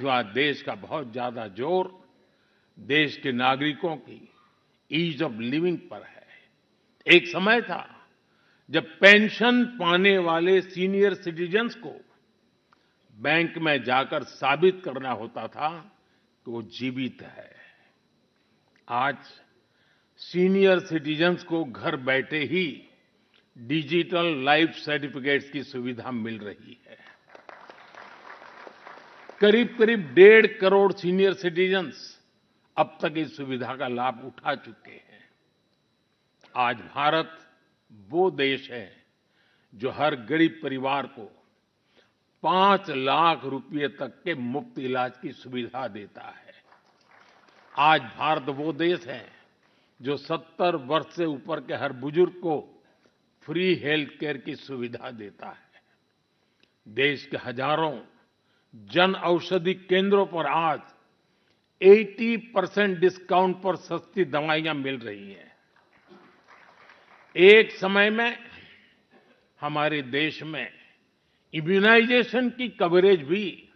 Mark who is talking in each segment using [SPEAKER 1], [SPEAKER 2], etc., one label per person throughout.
[SPEAKER 1] साथियों, आज देश का बहुत ज्यादा जोर देश के नागरिकों की ईज ऑफ लिविंग पर है। एक समय था जब पेंशन पाने वाले सीनियर सिटीजन्स को बैंक में जाकर साबित करना होता था कि वो जीवित है। आज सीनियर सिटीजन्स को घर बैठे ही डिजिटल लाइफ सर्टिफिकेट्स की सुविधा मिल रही है। करीब-करीब 1.5 करोड़ सीनियर सिटीजन्स अब तक इस सुविधा का लाभ उठा चुके हैं। आज भारत वो देश है जो हर गरीब परिवार को 5 लाख रुपए तक के मुफ्त इलाज की सुविधा देता है। आज भारत वो देश है जो 70 वर्ष से ऊपर के हर बुजुर्ग को फ्री हेल्थ केयर की सुविधा देता है। देश के हजारों जन औषधि केंद्रों पर आज 80% डिस्काउंट पर सस्ती दवाइयां मिल रही हैं। एक समय में हमारे देश में इम्यूनाइजेशन की कवरेज भी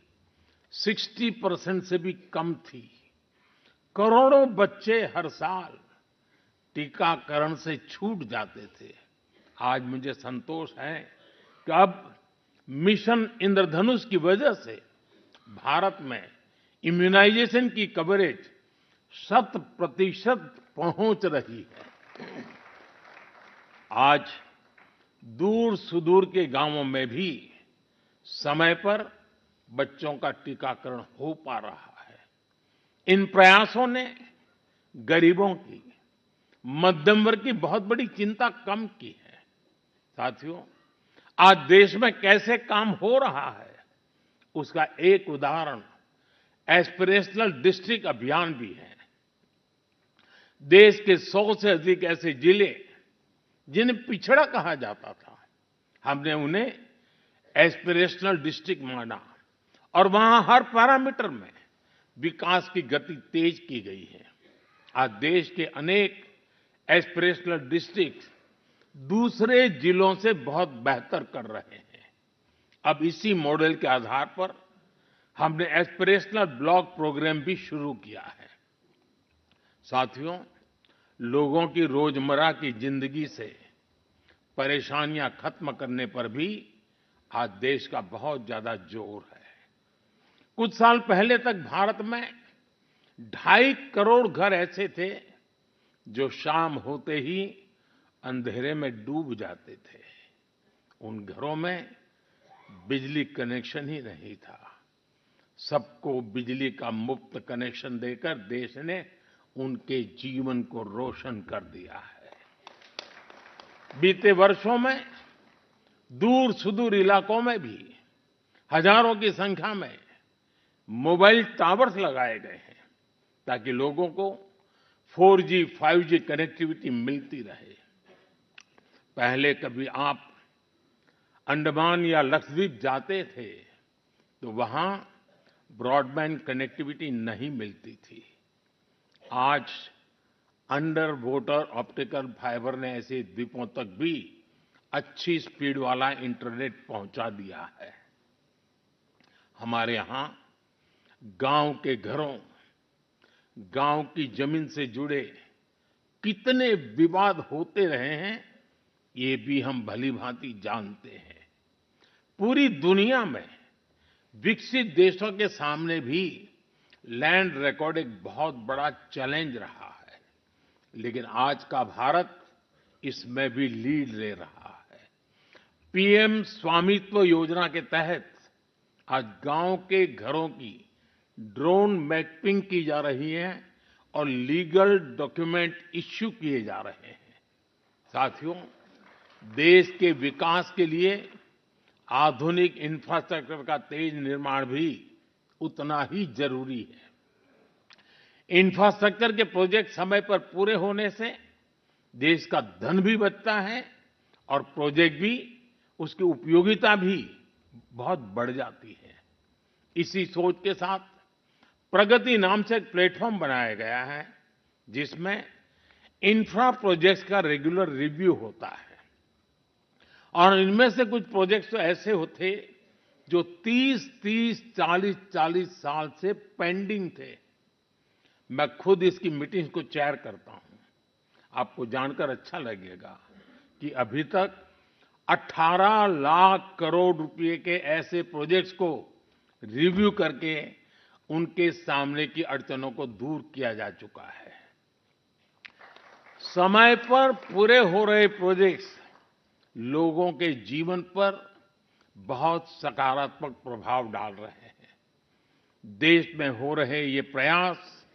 [SPEAKER 1] 60% से भी कम थी। करोड़ों बच्चे हर साल टीकाकरण से छूट जाते थे। आज मुझे संतोष है कि अब मिशन इंद्रधनुष की वजह से भारत में इम्यूनाइजेशन की कवरेज 100% पहुंच रही है। आज दूर-सुदूर के गांवों में भी समय पर बच्चों का टीकाकरण हो पा रहा है। इन प्रयासों ने गरीबों की, मध्यम वर्ग की बहुत बड़ी चिंता कम की है। साथियों, आज देश में कैसे काम हो रहा है, उसका एक उदाहरण एस्पिरेशनल डिस्ट्रिक्ट अभियान भी है। देश के 100 से अधिक ऐसे जिले जिन्हें पिछड़ा कहा जाता था, हमने उन्हें एस्पिरेशनल डिस्ट्रिक्ट माना और वहां हर पैरामीटर में विकास की गति तेज की गई है। आज देश के अनेक एस्पिरेशनल डिस्ट्रिक्ट दूसरे जिलों से बहुत बेहतर कर रहे हैं। अब इसी मॉडल के आधार पर हमने एस्पिरेशनल ब्लॉक प्रोग्राम भी शुरू किया है। साथियों, लोगों की रोजमर्रा की जिंदगी से परेशानियां खत्म करने पर भी आज देश का बहुत ज्यादा जोर है। कुछ साल पहले तक भारत में 2.5 करोड़ घर ऐसे थे जो शाम होते ही अंधेरे में डूब जाते थे। उन घरों में बिजली कनेक्शन ही नहीं था। सबको बिजली का मुफ्त कनेक्शन देकर देश ने उनके जीवन को रोशन कर दिया है। बीते वर्षों में दूर-सुदूर इलाकों में भी हजारों की संख्या में मोबाइल टावर्स लगाए गए हैं ताकि लोगों को 4G, 5G कनेक्टिविटी मिलती रहे। पहले कभी आप अंडमान या लक्षद्वीप जाते थे तो वहां ब्रॉडबैंड कनेक्टिविटी नहीं मिलती थी। आज अंडर वाटर ऑप्टिकल फाइबर ने ऐसे द्वीपों तक भी अच्छी स्पीड वाला इंटरनेट पहुंचा दिया है। हमारे यहां गांव के घरों, गांव की जमीन से जुड़े कितने विवाद होते रहे हैं, ये भी हम भली-भांति जानते हैं। पूरी दुनिया में विकसित देशों के सामने भी लैंड रिकॉर्ड एक बहुत बड़ा चैलेंज रहा है, लेकिन आज का भारत इसमें भी लीड ले रहा है। पीएम स्वामित्व योजना के तहत आज गांव के घरों की ड्रोन मैपिंग की जा रही है और लीगल डॉक्यूमेंट इश्यू किए जा रहे हैं। साथियों, देश के विकास के लिए आधुनिक इंफ्रास्ट्रक्चर का तेज निर्माण भी उतना ही जरूरी है। इंफ्रास्ट्रक्चर के प्रोजेक्ट समय पर पूरे होने से देश का धन भी बचता है और प्रोजेक्ट भी, उसकी उपयोगिता भी बहुत बढ़ जाती है। इसी सोच के साथ प्रगति नाम से एक प्लेटफॉर्म बनाया गया है जिसमें इंफ्रा प्रोजेक्ट्स का रेगुलर रिव्यू होता है और इनमें से कुछ प्रोजेक्ट्स तो ऐसे होते जो 30-30, 40-40 साल से पेंडिंग थे। मैं खुद इसकी मीटिंग को चेयर करता हूं। आपको जानकर अच्छा लगेगा कि अभी तक 18 लाख करोड़ रुपए के ऐसे प्रोजेक्ट्स को रिव्यू करके उनके सामने की अड़चनों को दूर किया जा चुका है। समय पर पूरे हो रहे प्रोजेक्ट्स लोगों के जीवन पर बहुत सकारात्मक प्रभाव डाल रहे हैं। देश में हो रहे ये प्रयास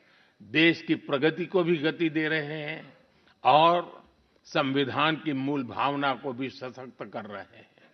[SPEAKER 1] देश की प्रगति को भी गति दे रहे हैं और संविधान की मूल भावना को भी सशक्त कर रहे हैं।